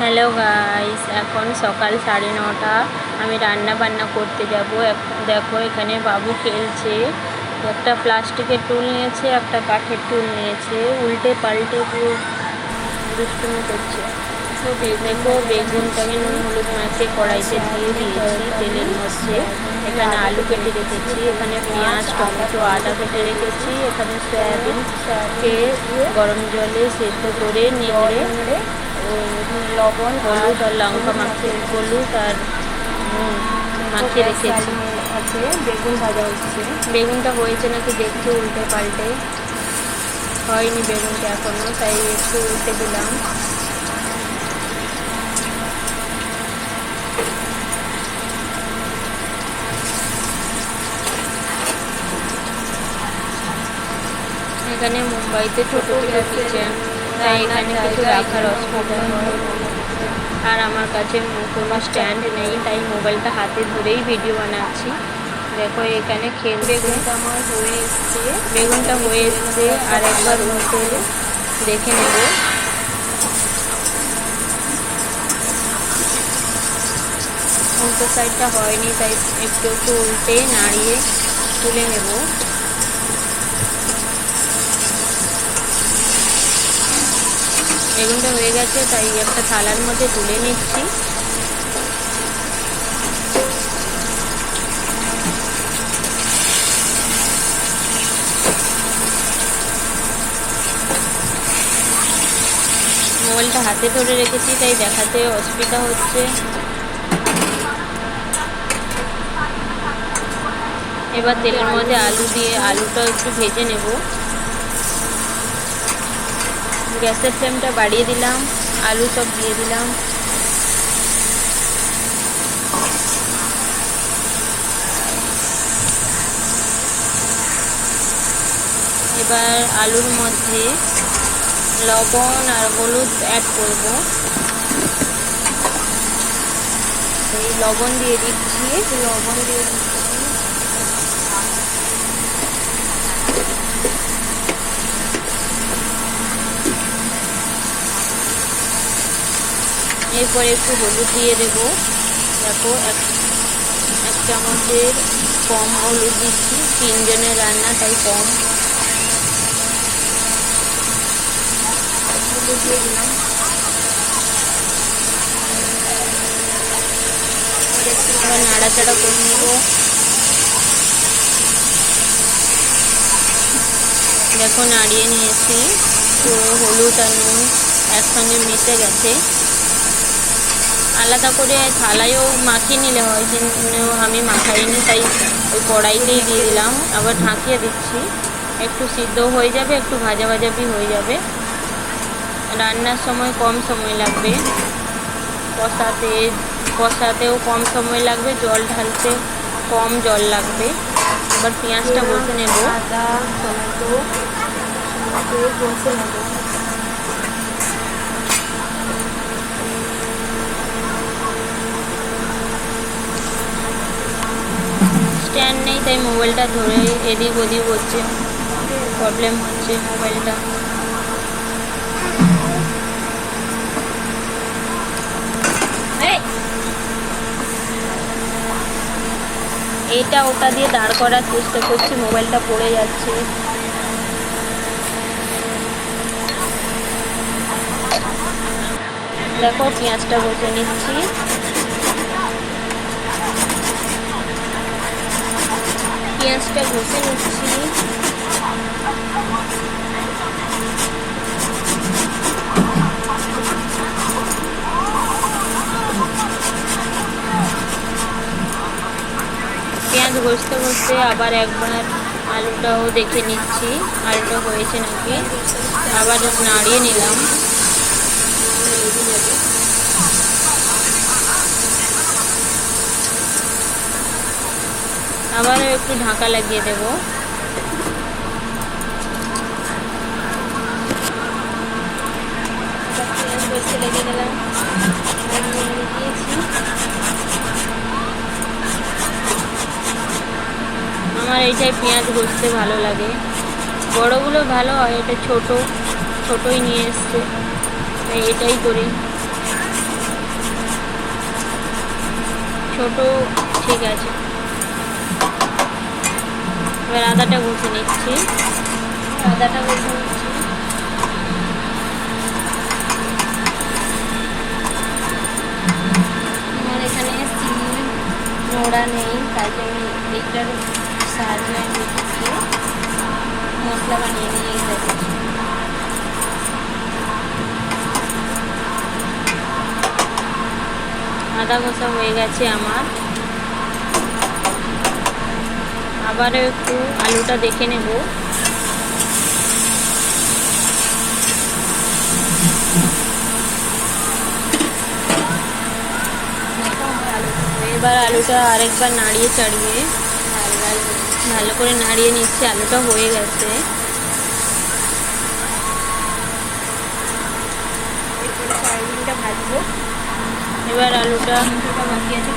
Hello guys, এখন সকাল 9:30। আমি রান্না বান্না করতে যাব। দেখো এখানে বাবু খেলছে, একটা প্লাস্টিকের টুল নিয়েছে, একটা কাঠের টুল নিয়েছে, উল্টে পাল্টে পুরো দুষ্টুমি করছে। দেখো বেগুনটাকে নুন হলুদ মাখিয়ে কড়াইতে দিয়ে দিয়েছি তেলের মধ্যে। এখানে আলু কেটে রেখেছি, এখানে পেঁয়াজ টমেটো আদা কেটে রেখেছি, এখানে সয়াবিনকে গরম জলে সেদ্ধ করে নিয়ে লবণ হলুদ আর লঙ্কা মাখিয়ে হলুদ আর মাখিয়ে রেখেছি। আছে বেগুন ভাজা হচ্ছে। বেগুনটা হয়েছে নাকি দেখছি উল্টে পাল্টে, হয়নি বেগুনটা এখনো, তাই একটু উল্টে দিলাম। এখানে মুম্বাইতে ছোটো কিচেন, তাই এখানে কিছু রাখার অসুবিধা হয়। আর আমার কাছে কোনো স্ট্যান্ড নেই, তাই মোবাইলটা হাতে ধরেই ভিডিও বানাচ্ছি। দেখো এখানে বেগুনটা আমার হয়ে এসছে। বেগুনটা হয়ে এসছে, আর একবার উল্টে দেখে নেব। উল্টো সাইডটা হয়নি, তাই একটু একটু উল্টে নাড়িয়ে তুলে নেব। বেগুনটা হয়ে গেছে, তাই একটা থালার মধ্যে তুলে নিচ্ছি। মোবাইলটা হাতে ধরে রেখেছি, তাই দেখাতে অসুবিধা হচ্ছে। এবার তেলের মধ্যে আলু দিয়ে আলুটা একটু ভেজে নেব। গ্যাসের ফ্লেমটা বাড়িয়ে দিলাম, আলু সব দিয়ে দিলাম। এবার আলুর মধ্যে লবণ আর হলুদ অ্যাড করব। এই লবণ দিয়ে দিচ্ছি। এরপর একটু হলুদ দিয়ে দেব। দেখো এক চামচের কম হলুদ দিচ্ছি, 3 জনের রান্না তাই কম হলুদ দিয়ে দিলাম। এবার নাড়াচাড়া করে নেব। দেখো নাড়িয়ে নিয়েছি, পুরো হলুদ আর নুন একসঙ্গে মিশে গেছে। আলাদা করে থালায়ও মাখিয়ে নিলে হয়, কিন্তু আমি মাখাইনি, তাই ওই কড়াইতেই দিয়ে দিলাম। আবার ঢাকিয়ে দিচ্ছি, একটু সিদ্ধ হয়ে যাবে, একটু ভাজা ভাজাবি হয়ে যাবে। রান্নার সময় কম সময় লাগবে, কষাতেও কম সময় লাগবে, জল ঢালতে কম জল লাগবে। এবার পেঁয়াজটা বসে নেব। আদা টমেটো বসে নেব। স্ট্যান্ড নেই, তাই মোবাইলটা ধরে এদিক ওদিক হচ্ছে, প্রবলেম হচ্ছে মোবাইলটা। এইটা ওটা দিয়ে দাঁড় করার চেষ্টা করছি, মোবাইলটা পড়ে যাচ্ছে। দেখো পেঁয়াজটা বসে নিচ্ছি। পেঁয়াজটা ঘষে নিচ্ছি। পেঁয়াজ ঘষতে ঘষতে আবার একবার আলুটাও দেখে নিচ্ছি, আলুটা হয়েছে নাকি। আবার নাড়িয়ে নিলাম। আবারও একটু ঢাকা লাগিয়ে দেব। লেগে গেলাম, আমার এইটাই পেঁয়াজ ঘষতে ভালো লাগে। বড়গুলো ভালো হয়, এটা ছোটোই নিয়ে এসছে, তাই এটাই করি। ছোট, ঠিক আছে। এবার আদাটা ঘষে নিচ্ছি। আদাটা ঘষে নিচ্ছি। আমার এখানে চিনি নোড়া নেই, তাই আমি এইটার সাহায্যে দিচ্ছি, মশলা বানিয়ে নিয়ে যাচ্ছি। আদা ঘষা হয়ে গেছে আমার। আবারও একটু আলুটা দেখে নেব। এবার আলুটা আরেকবার নাড়িয়ে চাড়িয়ে ভালো করে নাড়িয়ে নিচ্ছি। আলুটা হয়ে গেছে। সয়াবিনটা ভাজবো। এবার আলুটা বাকি আছে,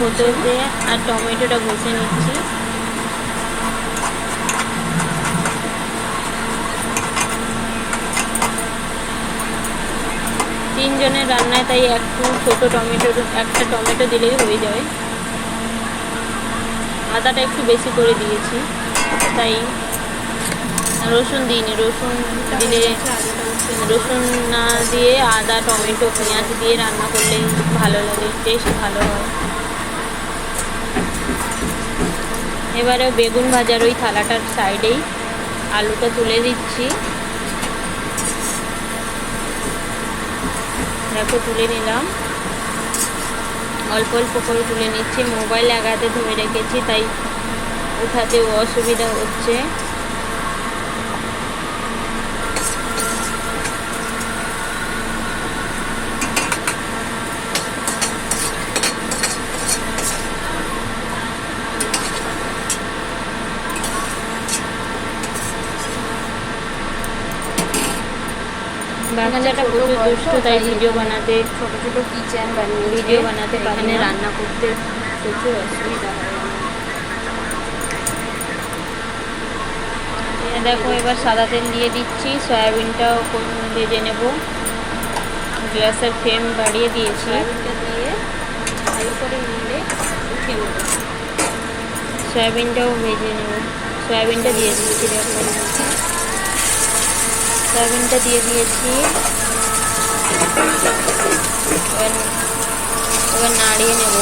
হতে হতে আর টমেটোটা ঘষে নিচ্ছি। তিনজনের রান্নায় তাই একটু ছোটো একটা টমেটো দিলেই হয়ে যাবে। আদাটা একটু বেশি করে দিয়েছি, তাই রসুন দিইনি। রসুন দিলে, রসুন না দিয়ে আদা টমেটো পেঁয়াজ দিয়ে রান্না করলে ভালো লাগে, টেস্ট ভালো হয়। এবারে বেগুন ভাজার ওই থালাটার সাইডেই আলুটা তুলে দিচ্ছি। দেখো তুলে নিলাম, অল্প অল্প করে তুলে নিচ্ছি। মোবাইল এক হাতে ধরে রেখেছি, তাই উঠাতেও অসুবিধা হচ্ছে। বাচ্চাটা প্রচুর দুষ্ট, তাই ভিডিও বানাতে, ছোটো ছোটো কিচেন বানিয়ে ভিডিও বানাতে এখানে রান্না করতে প্রচুর অসুবিধা হয়। দেখো এবার সাদা তেল দিয়ে দিচ্ছি। সয়াবিনটাও ভেজে নেব। গ্যাসের ফ্লেম বাড়িয়ে দিয়েছি। সয়াবিনটা দিয়ে ভালো করে নিলে উঠে নেব। সয়াবিনটাও ভেজে নেব। সয়াবিনটা দিয়ে দিচ্ছি। দেখো সয়াবিনটা দিয়ে দিয়েছি। এবার নাড়িয়ে নেব।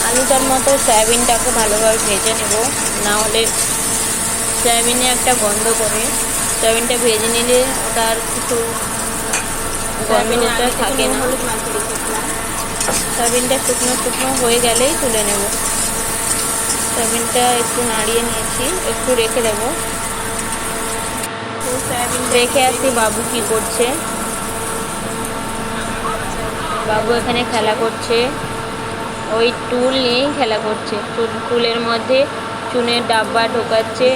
আলুটার মতো সয়াবিনটাকে ভালোভাবে ভেজে নেব, না হলে সয়াবিনে একটা গন্ধ করে। সয়াবিনটা ভেজে নিলে ওটা আর কিছু গন্ধটা থাকে না। সয়াবিনটা শুকনো শুকনো হয়ে গেলেই তুলে নেব। সয়াবিনটা একটু নাড়িয়ে নিয়েছি, একটু রেখে দেবো। রেখে আসি বাবু কি করছে। বাবু এখানে খেলা করছে, ওই টুল নিয়েই খেলা করছে। টুলের মধ্যে চুনের ডাব্বা ঢোকাচ্ছে।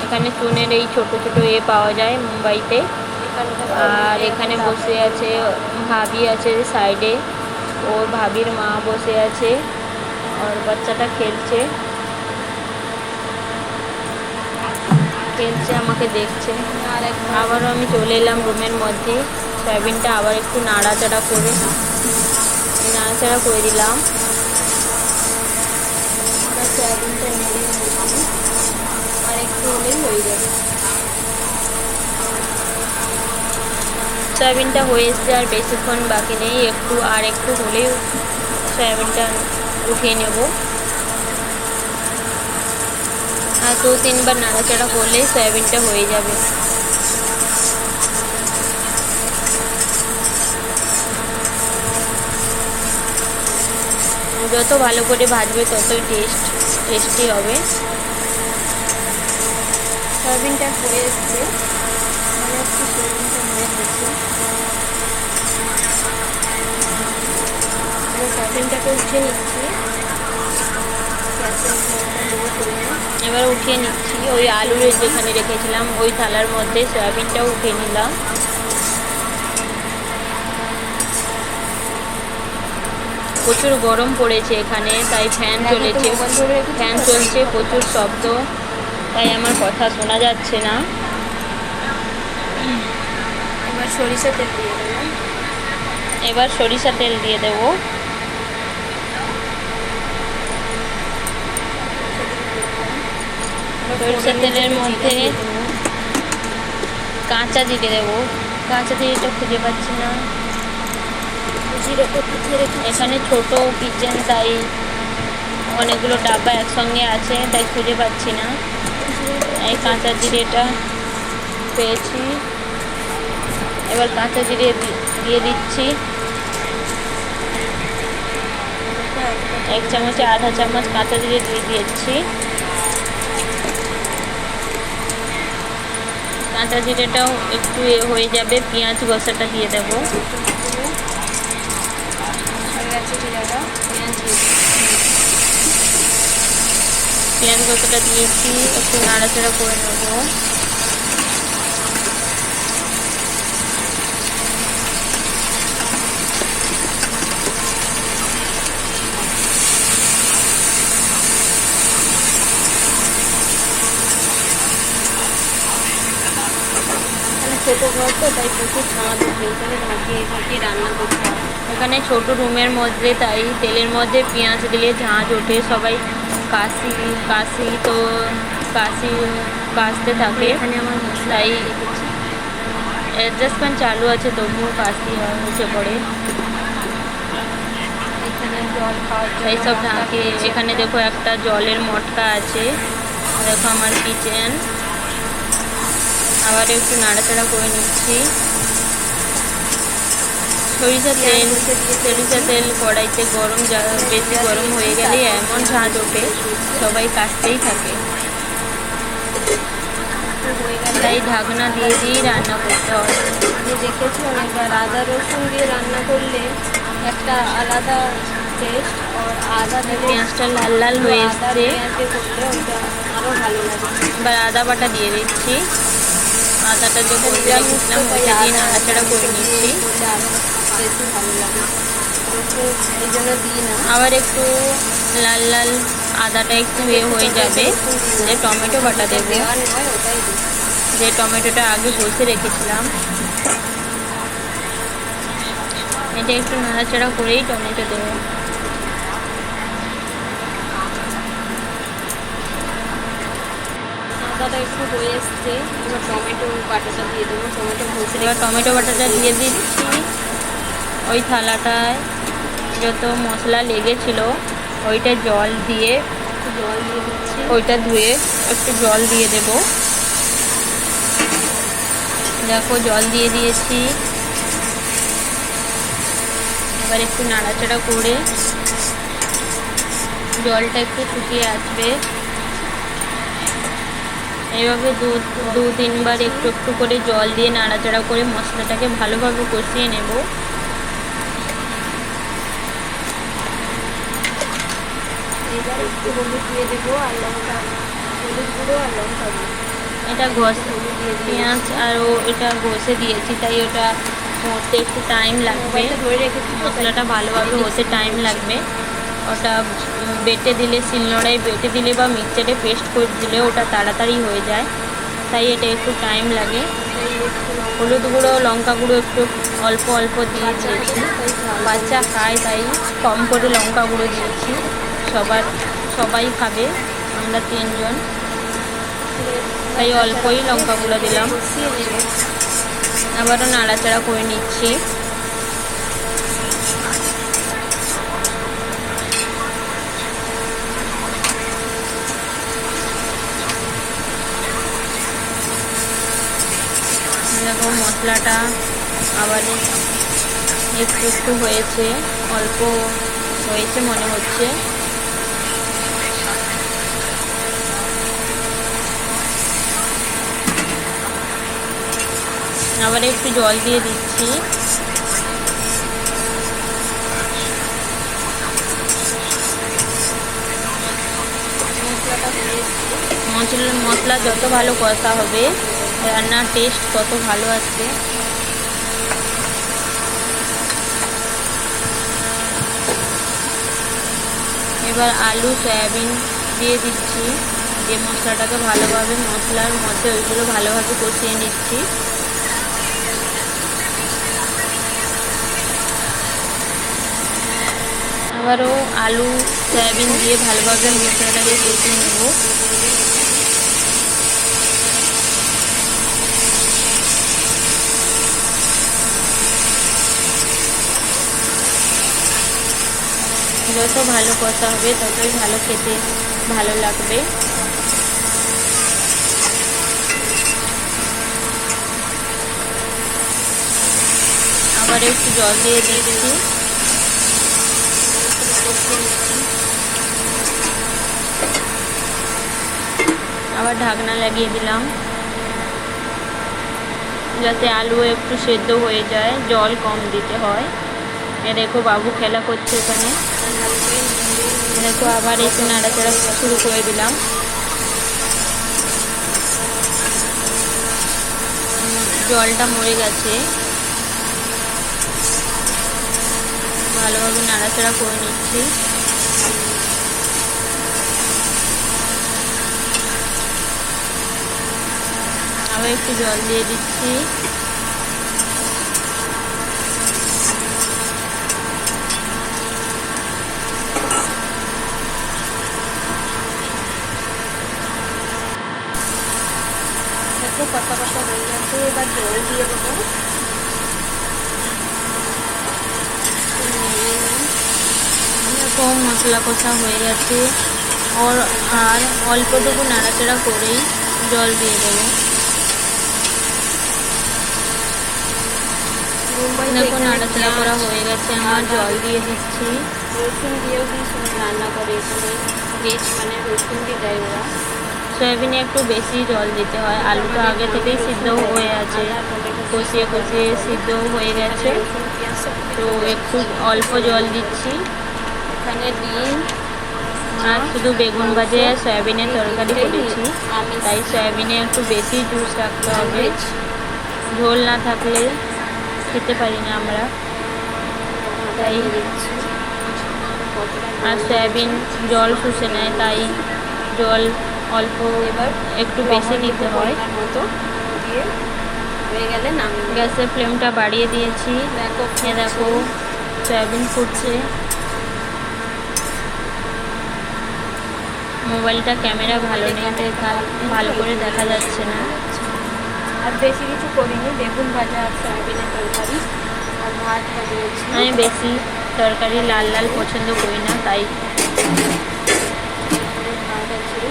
এখানে চুনের এই ছোট ছোট পাওয়া যায় মুম্বাইতে। আর এখানে বসে আছে ভাবি আছে সাইডে, ওর ভাবির মা বসে আছে, আর বাচ্চাটা খেলছে আমাকে দেখছে। আর আবারও আমি চলে এলাম রুমের মধ্যে। সয়াবিনটা আবার একটু নাড়াচাড়া করে দিলাম। সয়াবিনটা নেড়ে নিচ্ছি, আর একটু হলেই হয়ে যাবে। সয়াবিনটা হয়ে এসছে, আর বেশিক্ষণ বাকি নেই। আর একটু হলেই সয়াবিনটা উঠিয়ে নেব। আর 2-3 বার নাড়াচাড়া করলেই সয়াবিনটা হয়ে যাবে। যত ভালো করে ভাজবে ততই টেস্টি হবে। সয়াবিনটা হয়ে এসছে, মানে একটু সয়াবিনটা হয়ে গেছে। সয়াবিনটাকে উঠিয়ে নিচ্ছি। এবার উঠিয়ে নিচ্ছি। ওই আলুর যেখানে রেখেছিলাম ওই থালার মধ্যে সয়াবিনটাও উঠিয়ে নিলাম। প্রচুর গরম পড়েছে এখানে, তাই ফ্যান চলছে, প্রচুর শব্দ, তাই আমার কথা শোনা যাচ্ছে না। এবার সরিষা তেল দিয়ে দেবো। সরিষা তেলের মধ্যে কাঁচা জিরে দেবো। কাঁচা জিরেটা খুঁজে পাচ্ছি না, এখানে ছোট কিচেন তাই অনেকগুলো ডাব্বা একসঙ্গে আছে তাই খুঁজে পাচ্ছি না। এই কাঁচা জিরেটা পেয়েছি, এবার কাঁচা জিরে দিয়ে দিচ্ছি। 1 চামচে আধা চামচ কাঁচা জিরে দিয়ে দিয়েছি। কাঁচা জিরেটাও একটু হয়ে যাবে, পেঁয়াজ কষাটা দিয়ে দেবো। পেঁয়াজ কষাটা দিয়েছি, একটু নাড়াচাড়া করে নেবো। ছোটো ঘর তো তাই প্রচুর ছাঁচ উঠবে, এখানে ঢাকিয়ে ঢাকিয়ে রান্না করতে হয়। এখানে ছোট রুমের মধ্যে তাই তেলের মধ্যে পেঁয়াজ দিলে ঝাঁঝ ওঠে, সবাই কাশি কাশতে থাকে। এখানে আমার তাই অ্যাডজাস্টমেন্ট চালু আছে, তবুও কাশি উঠে পড়ে। এখানে জল খাওয়ার এইসব ঢাকে। এখানে দেখো একটা জলের মটকা আছে, দেখো আমার কিচেন। আবার একটু নাড়াচাড়া করে নিচ্ছি। সরিষা তেল কড়াইতে বেশি গরম হয়ে গেলে এমন ঝাঁঝ ওঠে, সবাই কাশতেই থাকে। তাই ঢাকনা দিয়ে দিয়েই রান্না করতে হয়। দেখেছি অনেকবার আদা রসুন দিয়ে রান্না করলে একটা আলাদা টেস্ট, আর আদা পেঁয়াজটা লাল লাল হয়ে এসছে, করলে ওইটা আরও ভালো লাগে। এবার আদা বাটা দিয়ে দিচ্ছি। আদাটা যে বলতে রেখেছিলাম ওইটা দিয়ে নাড়াচাড়া করে নিচ্ছি। বেশি ভালো লাগে, এই জন্য দিই না। আবার একটু লাল লাল আদাটা একটু হয়ে যাবে, যে টমেটো বাটা দেবো, ওটাই দিই। যে টমেটোটা আগে বসে রেখেছিলাম। এটা একটু নাড়াচাড়া করেই টমেটো দেবো। আদাটা একটু হয়ে এসছে, এবার টমেটো বাটাটা দিয়ে দেবো। টমেটো বাটাটা দিয়ে দিচ্ছি। ওই থালাটায় যত মশলা লেগেছিল ওইটা জল দিয়ে দিচ্ছি, ওইটা ধুয়ে একটু জল দিয়ে দেব। দেখো জল দিয়ে দিয়েছি। এবার একটু নাড়াচাড়া করে জলটা একটু শুকিয়ে আসবে। এইভাবে দু তিনবার একটু একটু করে জল দিয়ে নাড়াচাড়া করে মশলাটাকে ভালোভাবে কষিয়ে নেব। এবার একটু হলুদ দিয়ে দেবো আর লঙ্কা, হলুদ গুঁড়ো আর লঙ্কা গুঁড়ো। এটা পেঁয়াজ আর এটা ঘষে দিয়েছি, তাই ওটা হতে একটু টাইম লাগবে। ধরে রেখেছি, মশলাটা ভালোভাবে হতে টাইম লাগবে। ওটা বেটে দিলে, শিলনোড়ায় বেটে দিলে বা মিক্সচারে পেস্ট করে দিলে ওটা তাড়াতাড়ি হয়ে যায়, তাই এটা একটু টাইম লাগে। হলুদ গুঁড়ো লঙ্কা গুঁড়ো একটু অল্প অল্প দিয়ে দিয়েছি, বাচ্চা খায় তাই কম করে লঙ্কা গুঁড়ো দিয়েছি। সবাই খাবে, আমরা 3 জন, তাই অল্পই লঙ্কা গুঁড়ো দিলাম। আবারও নাড়াচাড়া করে নিচ্ছি। দেখো মশলাটা আবার একটু একটু হয়েছে, অল্প হয়েছে মনে হচ্ছে। আবার একটু জল দিয়ে দিচ্ছি। মশলা যত ভালো কষা হবে রান্নার টেস্ট তত ভালো আসবে। এবার আলু সয়াবিন দিয়ে দিচ্ছি, দিয়ে মশলাটাকে ভালোভাবে মশলার মধ্যে ওইগুলো ভালোভাবে কষিয়ে নিচ্ছি। আবারও আলু সয়াবিন দিয়ে ভালোভাবে মশলাটাকে কষিয়ে নেব। যত ভালো কষা হবে ততই ভালো খেতে ভালো লাগবে। আবার একটু জল দিয়ে দিয়েছি। আবার ঢাকনা লাগিয়ে দিলাম যাতে আলু একটু সেদ্ধ হয়ে যায়, জল কম দিতে হয়। এ দেখো বাবু খেলা করছে এখানে। দেখো আবার একটু নাড়াচাড়া শুরু করে দিলাম। জলটা মরে গেছে, ভালোভাবে নাড়াচাড়া করে নিচ্ছি। আবার একটু জল দিয়ে দিচ্ছি। দেখো কষা কষা হয়ে গেছে, এবার জল দিয়ে দেবো। দেখো মশলা কষা হয়ে গেছে, আর অল্পটুকু নাড়াচাড়া করেই জল দিয়ে দেবো। দেখো নাড়াচাড়া করা হয়ে গেছে আমার, জল দিয়ে দিচ্ছি। রসুন দিয়েও কিন্তু রান্না করে এখানে, ভেজ মানে রসুন দিয়ে দেয় ওরা। সয়াবিনে একটু বেশি জল দিতে হয়, আলুটা আগে থেকেই সিদ্ধ হয়ে আছে, কষিয়ে কষিয়ে সিদ্ধ হয়ে গেছে, তো একটু অল্প জল দিচ্ছি। এখানে ডিম আর শুধু বেগুন ভাজে সয়াবিনের তরকারি করেছি, তাই সয়াবিনে একটু বেশি জুস রাখতে হবে, ঝোল না থাকলে খেতে পারি না আমরা, তাই। আর সয়াবিন জল শুষে নেয়, তাই জল অল্প এবার একটু বেশি দিতে হয়। মতো দিয়ে হয়ে গেলে গ্যাসের ফ্লেমটা বাড়িয়ে দিয়েছি। দেখো সয়াবিন ফুটছে। মোবাইলটা ক্যামেরা ভালো নেই, তাই ভালো করে দেখা যাচ্ছে না। আর বেশি কিছু করিনি, বেগুন ভাজা আর সয়াবিনের তরকারি আর ভাত বানিয়েছি। আমি বেশি তরকারি লাল লাল পছন্দ করি না, তাই। ভাত আছে,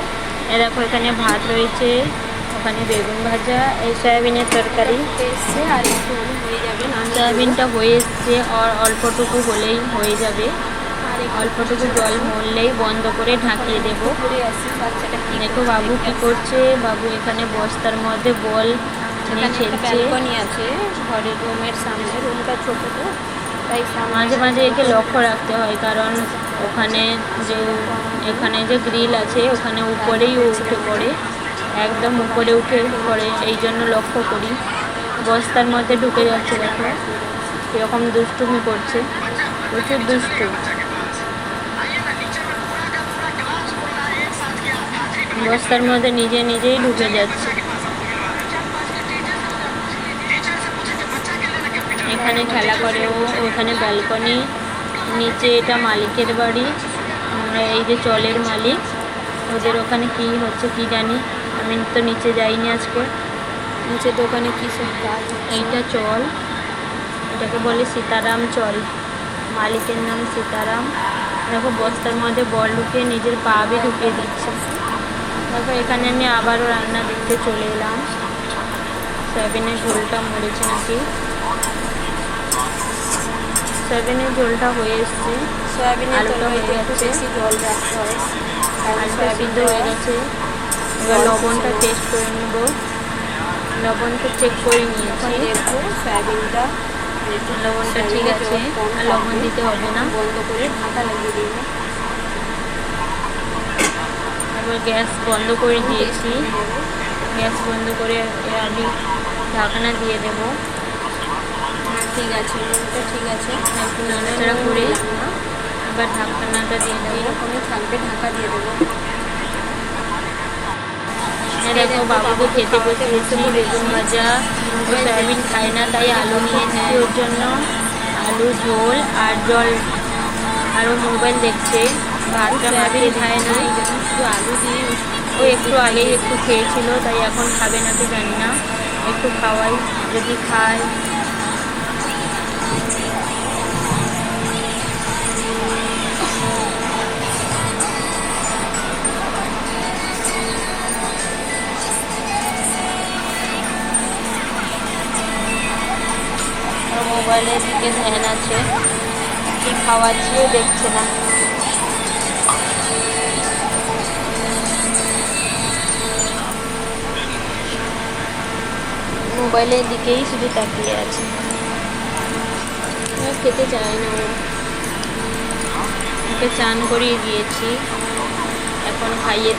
দেখো এখানে ভাত রয়েছে, ওখানে বেগুন ভাজা, এই সয়াবিনের তরকারি এসছে আর একটু হয়ে যাবে। সয়াবিনটা হয়ে এসছে, আর অল্পটুকু হলেই হয়ে যাবে, আর অল্পটুকু জল মরলেই বন্ধ করে ঢাকিয়ে দেবো। ঘুরে আসি বাচ্চাটা কি দেখো বাবু কি করছে, বাবু এখানে বস্তার মধ্যে বল নিয়ে খেলছে। ব্যালকনি আছে ঘরের, রুমের সামনে, রুমটা ছোট তো তাই মাঝে মাঝে একে লক্ষ্য রাখতে হয়, কারণ ওখানে এখানে যে গ্রিল আছে ওখানে উপরেই উঠে পড়ে, একদম উপরে উঠে পড়ে, এই জন্য লক্ষ্য করি। বস্তার মধ্যে ঢুকে যাচ্ছে, দেখো কীরকম দুষ্টুমি করছে, প্রচুর দুষ্টু। বস্তার মধ্যে নিজে নিজেই ঢুকে যাচ্ছে। এখানে খেলা করে ও, ওখানে ব্যালকনি, নিচে এটা মালিকের বাড়ি, আমরা এই যে চলের মালিক, ওদের ওখানে কি হচ্ছে কি জানি, আমি তো নিচে যাইনি আজকে। নিচে দোকানে কী সব কাজ, এইটা চল, এটাকে বলে সীতারাম চল, মালিকের নাম সীতারাম। দেখো বস্তার মধ্যে বল ঢুকিয়ে নিজের পা বি ঢুকিয়ে দিচ্ছে। দেখো এখানে আমি আবারও রান্না দেখতে চলে এলাম, সয়াবিনের ঝোলটা মরেছে নাকি। সয়াবিনের ঝোলটা হয়ে এসছে, সয়াবিনের আলুটা হয়ে তরকারিতে একটু গেছে, বেশি জল রাখতে হয়। আলুটা সিদ্ধ হয়ে গেছে। এবার লবণটা টেস্ট করে নেব, লবণটা চেক করে নিয়েছি, দেখবো সয়াবিনটা লবণটা ঠিক আছে, আর লবণ দিতে হবে না। বন্ধ করে ঢাকা লাগিয়ে দিব। এবার গ্যাস বন্ধ করে দিয়েছি, গ্যাস বন্ধ করে আমি ঢাকনা দিয়ে দেবো। ঠিক আছে, নুনটা ঠিক আছে, একটু নাড়াচাড়া করে না এবার ঢাকনাটা দিয়ে দেবো। এরকমই থাকবে, ঢাকা দিয়ে দেবো। দেখো বাবুকে খেতে বসিয়েছি বেগুন ভাজা, ও সয়াবিন খায় না তাই আলু নিয়েছি ওর জন্য, আলু ঝোল আর জল, আরও মোবাইল দেখছে, ভাতটা মাখিয়ে খায় না, এই জন্য শুধু আলু দিয়ে। ও একটু আগেই একটু খেয়েছিল, তাই এখন খাবে না কি জানি না, একটু খাওয়াই, যদি খায়। মোবাইলের দিকে ধ্যান আছে, কি খাওয়াচ্ছিও দেখছে না। মোবাইলের দিকেই শুধু তাকিয়ে আছে, খেতে চায় না। ওকে চান করিয়ে দিয়েছি, এখন খাইয়ে